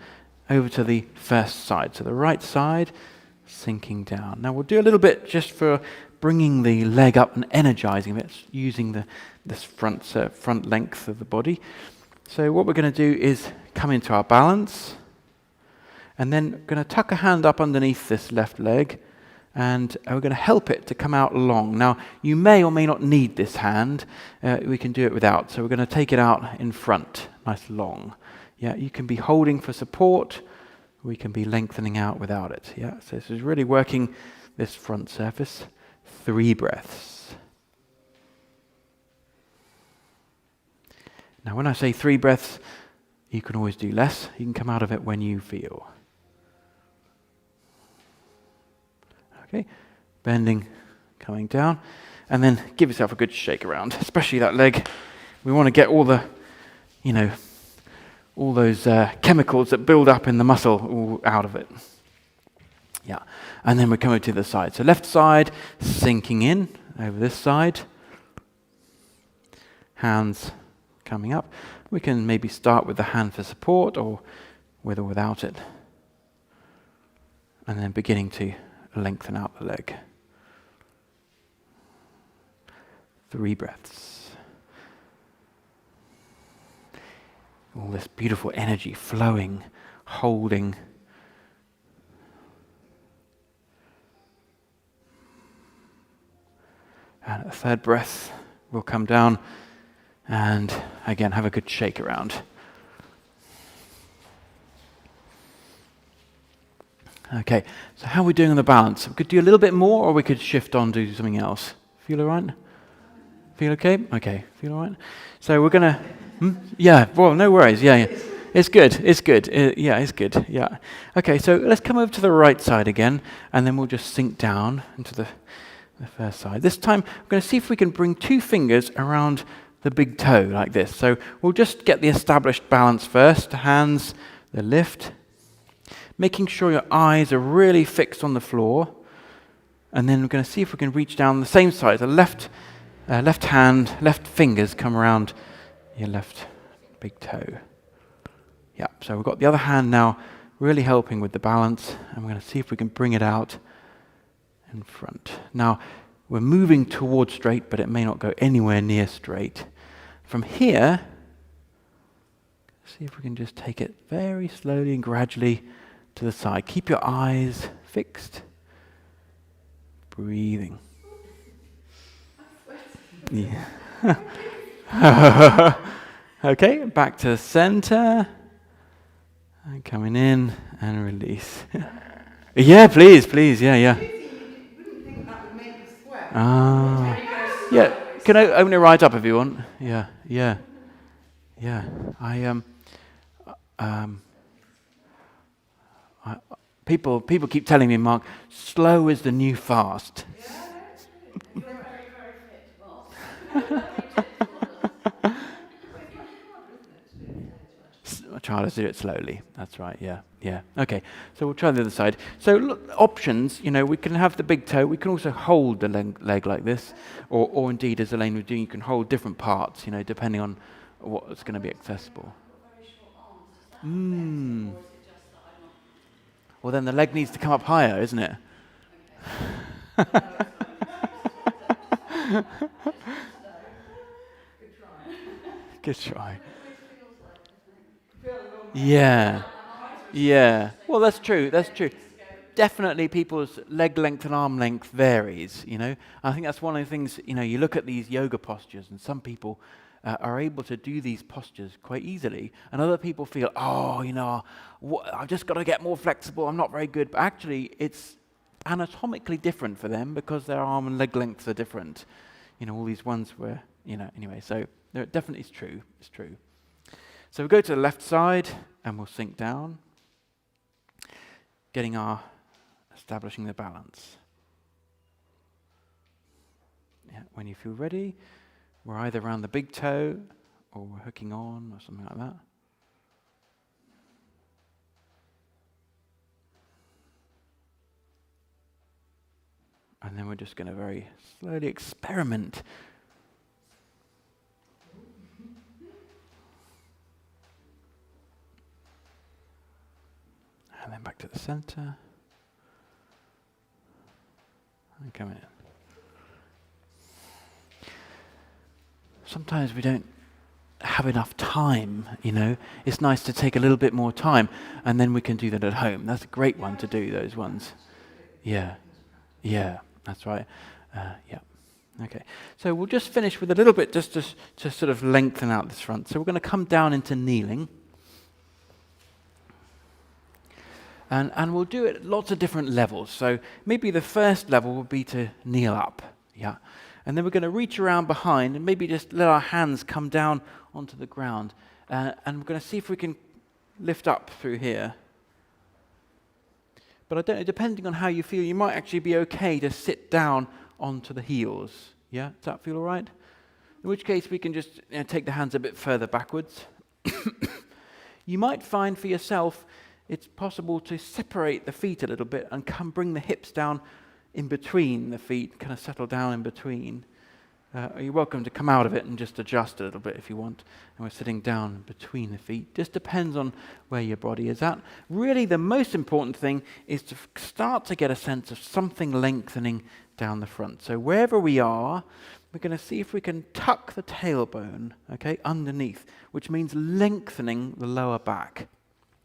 over to the first side. So the right side, sinking down. Now we'll do a little bit just for bringing the leg up and energizing it, using this front length of the body. So what we're going to do is come into our balance, and then we're going to tuck a hand up underneath this left leg, and we're going to help it to come out long. Now, you may or may not need this hand. We can do it without. So we're going to take it out in front, nice long. Yeah, you can be holding for support. We can be lengthening out without it. Yeah, so this is really working this front surface. 3 breaths. Now, when I say 3 breaths, you can always do less. You can come out of it when you feel. Okay, bending, coming down, and then give yourself a good shake around, especially that leg. We want to get all the, all those chemicals that build up in the muscle all out of it. Yeah, and then we come over to the side. So left side, sinking in over this side. Hands coming up. We can maybe start with the hand for support, or with or without it. And then beginning to lengthen out the leg. 3 breaths. All this beautiful energy flowing, holding. And a 3rd breath will come down and again have a good shake around. Okay, so how are we doing on the balance? We could do a little bit more, or we could shift on to something else. Feel all right? Feel okay? Okay, feel all right? So we're going to... Yeah, well, no worries. Yeah. It's good. It's good. Yeah, it's good. Yeah. Okay, so let's come over to the right side again, and then we'll just sink down into the first side. This time, we're going to see if we can bring 2 fingers around the big toe like this. So we'll just get the established balance first. Hands, the lift. Making sure your eyes are really fixed on the floor. And then we're going to see if we can reach down the same side. The left hand, left fingers come around your left big toe. Yeah, so we've got the other hand now really helping with the balance. And we're going to see if we can bring it out in front. Now, we're moving towards straight, but it may not go anywhere near straight. From here, see if we can just take it very slowly and gradually to the side. Keep your eyes fixed. Breathing. Yeah. Okay, back to center. And coming in and release. Yeah, please, yeah. You wouldn't think that would make us sweat. Ah. Yeah, can I open it right up if you want? Yeah. People keep telling me, Mark, slow is the new fast. Yeah, that's true. You're very, very fit, Mark. try to do it slowly. That's right, yeah, yeah. Okay, so we'll try the other side. So look, options, we can have the big toe. We can also hold the leg like this, or indeed, as Elaine was doing, you can hold different parts, depending on what's going to be accessible. Mm. Well, then the leg needs to come up higher, isn't it? Good try. Yeah. Yeah. Well, that's true. That's true. Definitely people's leg length and arm length varies, I think that's one of the things, you look at these yoga postures and some people are able to do these postures quite easily, and other people feel, I've just got to get more flexible, I'm not very good. But actually, it's anatomically different for them because their arm and leg lengths are different. All these ones where, anyway, so it definitely is true. It's true. So we go to the left side and we'll sink down, establishing the balance. Yeah, when you feel ready, we're either around the big toe or we're hooking on or something like that. And then we're just going to very slowly experiment. And then back to the center. And come in. Sometimes we don't have enough time, It's nice to take a little bit more time, and then we can do that at home. That's a great one to do, those ones. Yeah. Yeah, that's right. Yeah. Okay. So we'll just finish with a little bit just to sort of lengthen out this front. So we're going to come down into kneeling. And we'll do it at lots of different levels. So maybe the first level would be to kneel up. Yeah. And then we're going to reach around behind and maybe just let our hands come down onto the ground. And we're going to see if we can lift up through here. But I don't know, depending on how you feel, you might actually be okay to sit down onto the heels. Yeah? Does that feel all right? In which case we can just take the hands a bit further backwards. You might find for yourself it's possible to separate the feet a little bit and bring the hips down in between the feet, kind of settle down in between. You're welcome to come out of it and just adjust a little bit if you want. And we're sitting down between the feet. Just depends on where your body is at. Really, the most important thing is to start to get a sense of something lengthening down the front. So wherever we are, we're going to see if we can tuck the tailbone, underneath, which means lengthening the lower back,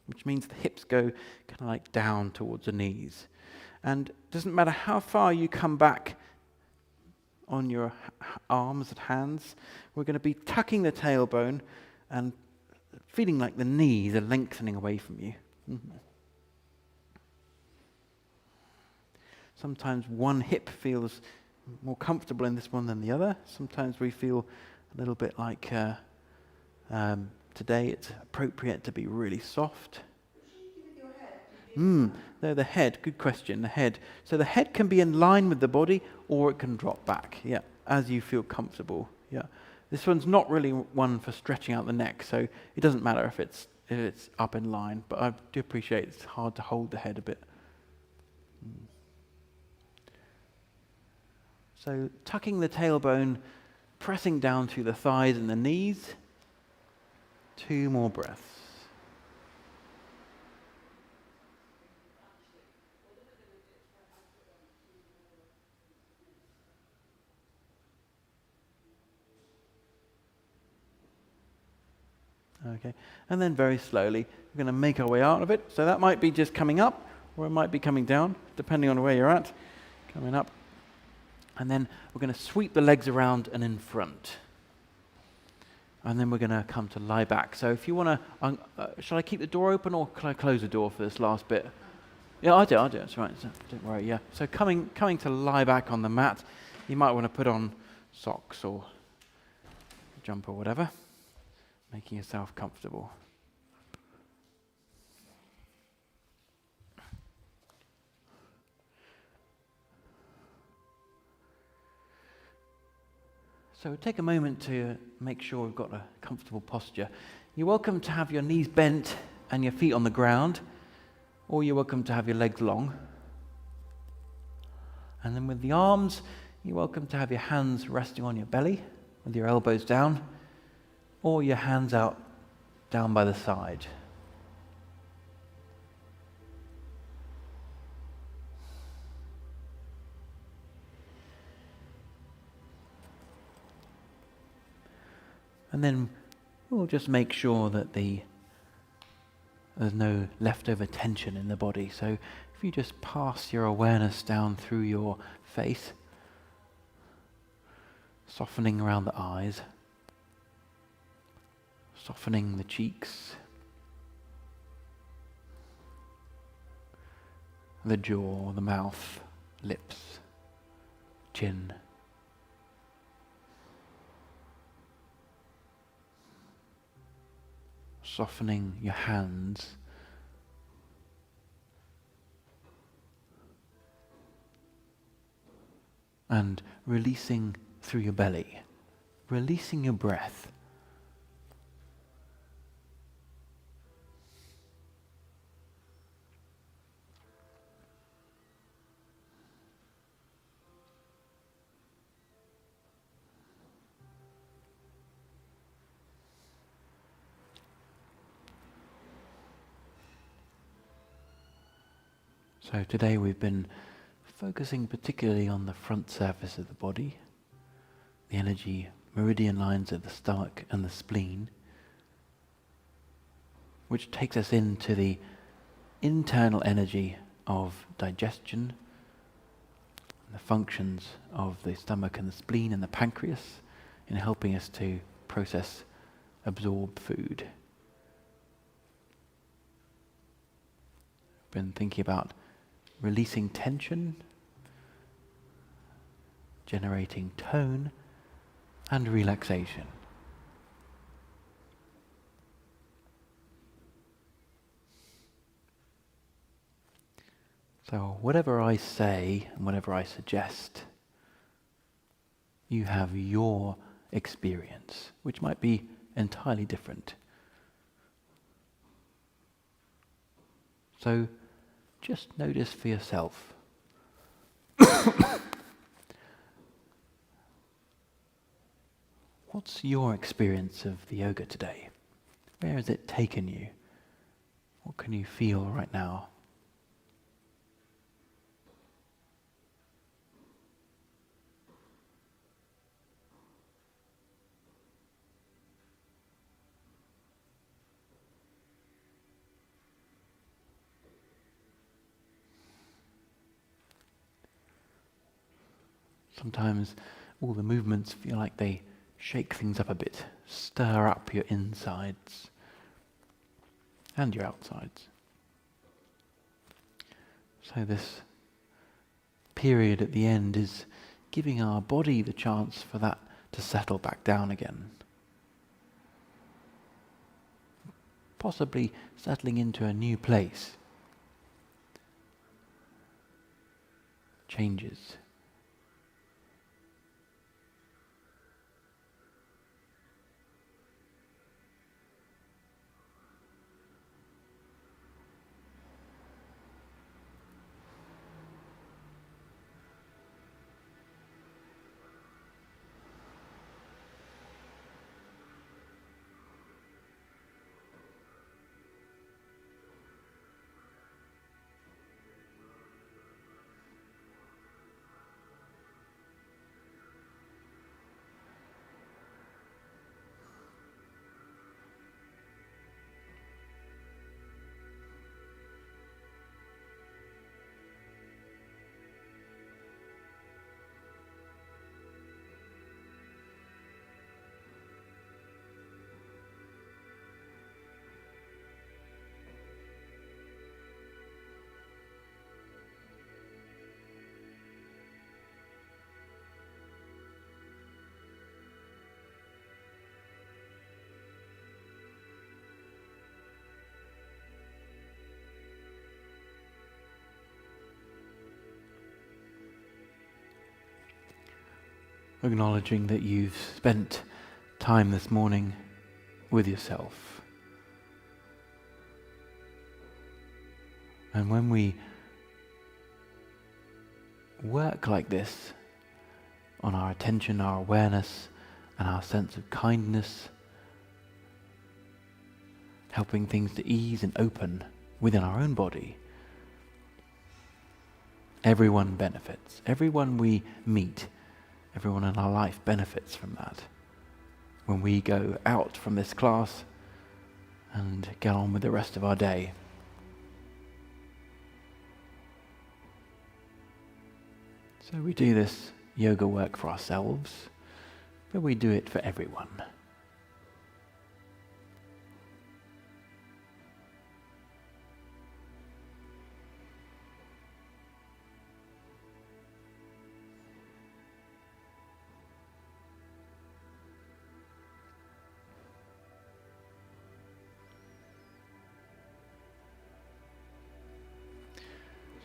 which means the hips go kind of like down towards the knees. And it doesn't matter how far you come back on your arms and hands, we're going to be tucking the tailbone and feeling like the knees are lengthening away from you. Mm-hmm. Sometimes one hip feels more comfortable in this one than the other. Sometimes we feel a little bit like today it's appropriate to be really soft. No, the head, good question, the head. So the head can be in line with the body or it can drop back, as you feel comfortable, This one's not really one for stretching out the neck, so it doesn't matter if it's up in line, but I do appreciate it's hard to hold the head a bit. So tucking the tailbone, pressing down through the thighs and the knees. 2 more breaths. Okay, and then very slowly, we're going to make our way out of it. So that might be just coming up, or it might be coming down, depending on where you're at. Coming up. And then we're going to sweep the legs around and in front. And then we're going to come to lie back. So if you want to, shall I keep the door open, or can I close the door for this last bit? Yeah, I'll do it, that's right, so don't worry, yeah. So coming to lie back on the mat, you might want to put on socks or jumper or whatever. Making yourself comfortable. So take a moment to make sure we've got a comfortable posture. You're welcome to have your knees bent and your feet on the ground, or you're welcome to have your legs long. And then with the arms, you're welcome to have your hands resting on your belly with your elbows down, or your hands out down by the side. And then we'll just make sure that there's no leftover tension in the body. So if you just pass your awareness down through your face, softening around the eyes, softening the cheeks, the jaw, the mouth, lips, chin. Softening your hands, and releasing through your belly, releasing your breath. So today we've been focusing particularly on the front surface of the body, the energy meridian lines of the stomach and the spleen, which takes us into the internal energy of digestion, and the functions of the stomach and the spleen and the pancreas in helping us to process, absorb food. Been thinking about releasing tension, generating tone, and relaxation. So whatever I say and whatever I suggest, you have your experience, which might be entirely different. So just notice for yourself. What's your experience of the yoga today? Where has it taken you? What can you feel right now? Sometimes all the movements feel like they shake things up a bit, stir up your insides and your outsides. So this period at the end is giving our body the chance for that to settle back down again. Possibly settling into a new place. Changes. acknowledging that you've spent time this morning with yourself. And when we work like this on our attention, our awareness, and our sense of kindness, helping things to ease and open within our own body, everyone benefits. Everyone we meet, everyone in our life benefits from that. When we go out from this class and get on with the rest of our day. So we do this yoga work for ourselves, but we do it for everyone.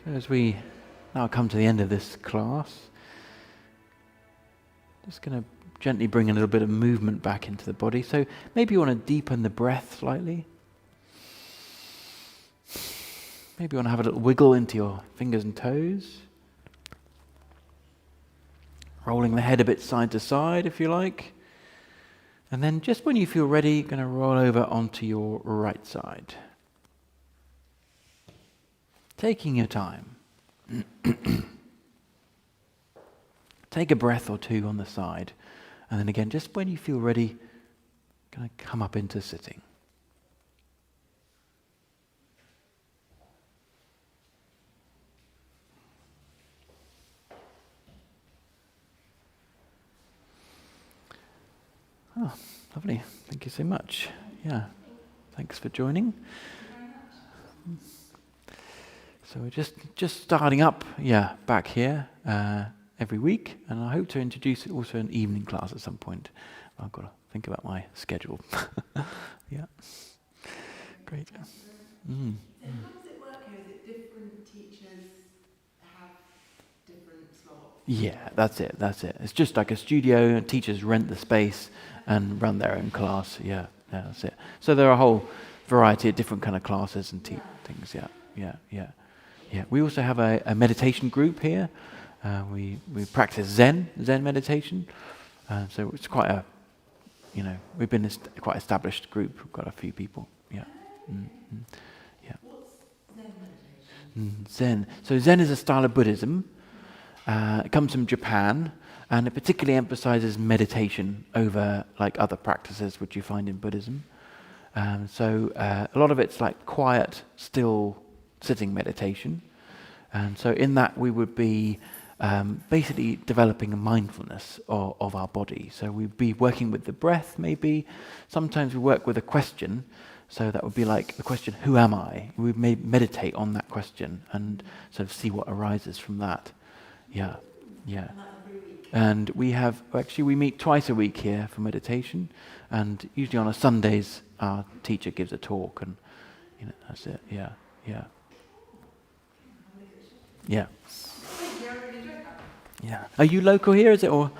So as we now come to the end of this class, just going to gently bring a little bit of movement back into the body. So maybe you want to deepen the breath slightly. Maybe you want to have a little wiggle into your fingers and toes. Rolling the head a bit side to side if you like. And then just when you feel ready, you're going to roll over onto your right side. Taking your time. Take a breath or two on the side. And then again, just when you feel ready, going to come up into sitting. Oh, lovely. Thank you so much. Yeah. Thanks for joining. So we're just starting up, back here every week, and I hope to introduce also an evening class at some point. I've got to think about my schedule. Yeah, great. So how does it work here? Is it different teachers have different slots? Yeah, that's it. It's just like a studio, and teachers rent the space and run their own class. Yeah, that's it. So there are a whole variety of different kind of classes and things. Yeah. We also have a meditation group here. We practice Zen meditation. So it's quite a, we've been quite established group. We've got a few people. Yeah. Yeah. What's Zen meditation? Zen. So Zen is a style of Buddhism. It comes from Japan, and it particularly emphasizes meditation over like other practices which you find in Buddhism. So a lot of it's like quiet, still sitting meditation. And so in that we would be basically developing a mindfulness of our body. So we'd be working with the breath maybe. Sometimes we work with a question. So that would be like the question, who am I? We may meditate on that question and sort of see what arises from that. Yeah. And that's every week? And we meet twice a week here for meditation. And usually on a Sundays, our teacher gives a talk and, that's it. Yeah. Yeah. Yeah. Are you local here, is it, or?